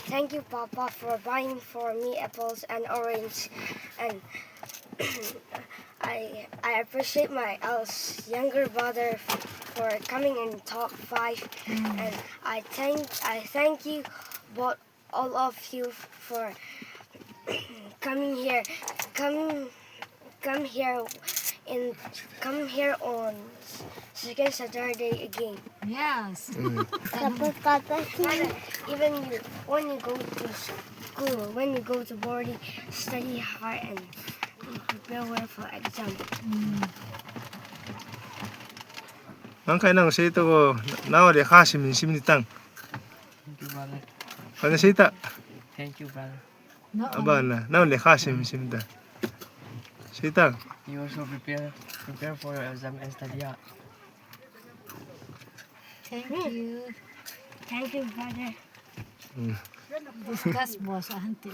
thank you, Papa, for buying for me apples and orange, and I appreciate my younger brother for coming in top 5, and I thank you, both all of you, for coming here, come here, and come here on second Saturday again. Yes. Father, even you, when you go to school, when you go to boarding, study hard and prepare well for exam. Ang kainang sa ito ko, nawa de kasi min simitang. Thank you, brother. Ano sa ita? Thank you, brother. No, Aba na, nawa de kasi min simitang. Sa ita, You also prepare for your exam and study hard. thank you. Thank you, brother. Discuss boss, auntie.